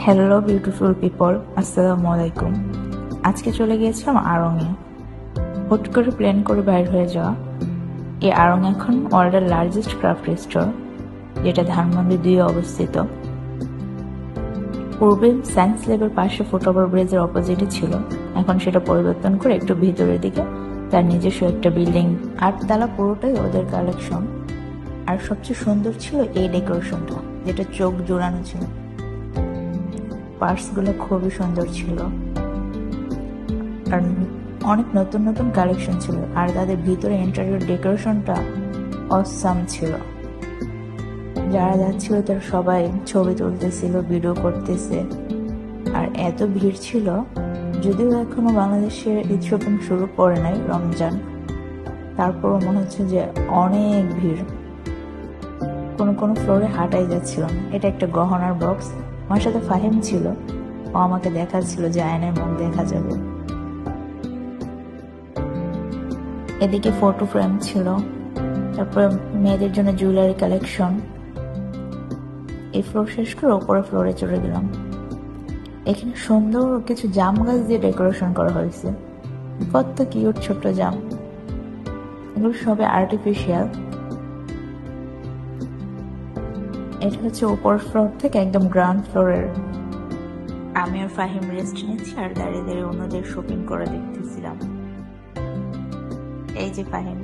Hello beautiful people, আসসালামু আলাইকুম। আজকে চলে গিয়েছিলাম আড়ংয়ে। হুট করে প্ল্যান করে বাইর হয়ে যাওয়া। এই আড়ং এখন ওয়ার্ল্ডের লার্জেস্ট ক্রাফট স্টোর, যেটা ধানমন্ডি 2 অবস্থিত। পূর্বে সায়েন্স ল্যাবের পাশে ফুটওভার ব্রিজের অপোজিটে ছিল, এখন সেটা পরিবর্তন করে একটু ভিতরের দিকে তার নিজস্ব একটা বিল্ডিং। 8 তলা, পুরোটাই ওদের কালেকশন। আর সবচেয়ে সুন্দর ছিল এই ডেকোরেশনটা, যেটা চোখ জোড়ানো ছিল। পার্টসগুলো খুবই সুন্দর ছিল, আর অনেক নতুন নতুন কালেকশন ছিল। আর তাদের ভিতরে ইন্টেরিয়র ডেকোরেশনটা অসাম ছিল। যারা যাচ্ছিল তারা সবাই ছবি তুলতেছিল, ভিডিও করতেছে। আর এত ভিড় ছিল, যদিও এখনো বাংলাদেশে ঈদ শপিং শুরু করে নাই, রমজান, তারপরও মনে হচ্ছে যে অনেক ভিড়। কোনো কোনো ফ্লোরে হাঁটাই যাচ্ছিল না। এটা একটা গহনার বক্স। আমার সাথে ফাহিম ছিল, ও আমাকে দেখাচ্ছিল যে আয়নার মুখ দেখা যাবে। এদিকে ফটো ফ্রেম ছিল, তারপরে মেয়েদের জন্য জুয়েলারি কালেকশন। এই ফ্লোর শেষ করে ওপরে ফ্লোরে চলে গেলাম। এখানে সুন্দর কিছু জাম গাছ দিয়ে ডেকোরেশন করা হয়েছে। কত কিউট ছোট্ট জাম, এগুলো সবে আর্টিফিশিয়াল। এটা হচ্ছে উপর ফ্লোর থেকে একদম গ্রাউন্ড ফ্লোরের। আমি আর ফাহিম রেস্ট নিচ্ছি আর দাঁড়িয়ে দাঁড়িয়ে অন্যদের শপিং করে দেখতেছিলাম। এই যে ফাহিম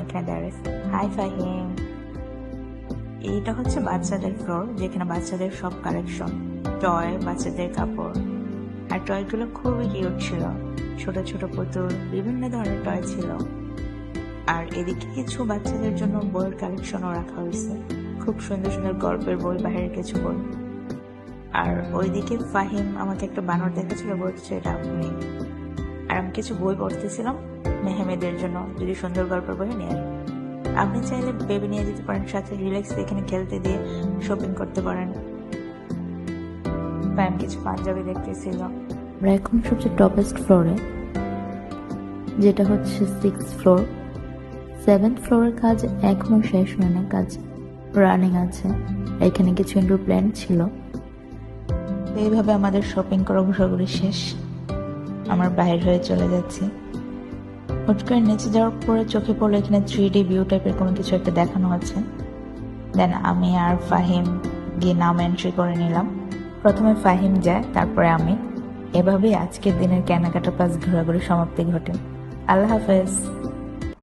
এখানে দাঁড়িয়েছে। হাই ফাহিম। এইটা হচ্ছে বাচ্চাদের ফ্লোর, যেখানে বাচ্চাদের সব কালেকশন, টয়, বাচ্চাদের কাপড়। আর টয়গুলো খুবই কিউট ছিল, ছোট ছোট পুতুল, বিভিন্ন ধরনের টয় ছিল। আর এদিকে কিছু বাচ্চাদের জন্য বইয়ের কালেকশনও রাখা হয়েছে, খুব সুন্দর সুন্দর গল্পের বই, বাইরের কিছু বই। আর ওইদিকে ফাহিম আমাকে একটা বানর দেখাচ্ছিল, বলছে এটা আপনি। আর আমি কিছু বই পড়তেছিলাম মেহমেদের জন্য, যদি সুন্দর গল্পের বই নিয়ে। আপনি চাইলে বেবি নিয়ে যেতে পারেন, সাথে রিল্যাক্স এখানে খেলতে দিয়ে শপিং করতে পারেন। ফাহিম কিছু পাঞ্জাবি দেখতেছিল। আমরা এখন সবচেয়ে টপেস্ট ফ্লোরে, যেটা হচ্ছে 6th ফ্লোর। 7th ফ্লোরের কাজ এখনো শেষ হয়নি, কাজ রানিং আছে। এখানে কিছু ইনডোর প্ল্যান্ট ছিল। এইভাবে আমাদের শপিং করা ঘোষাঘুরি শেষ। আমরা বাইরে হয়ে চলে যাচ্ছি। হুট করে নিচে যাওয়ার পরে চোখে পড়লো এখানে 3D ভিউ টাইপের কোনো কিছু একটা দেখানো হচ্ছে। দেন আমি আর ফাহিম গিয়ে নাম এন্ট্রি করে নিলাম। প্রথমে ফাহিম যায়, তারপরে আমি। এভাবেই আজকের দিনের কেনাকাটা প্লাস ঘোরাঘুরি সমাপ্তি ঘটে। আল্লাহ হাফেজ।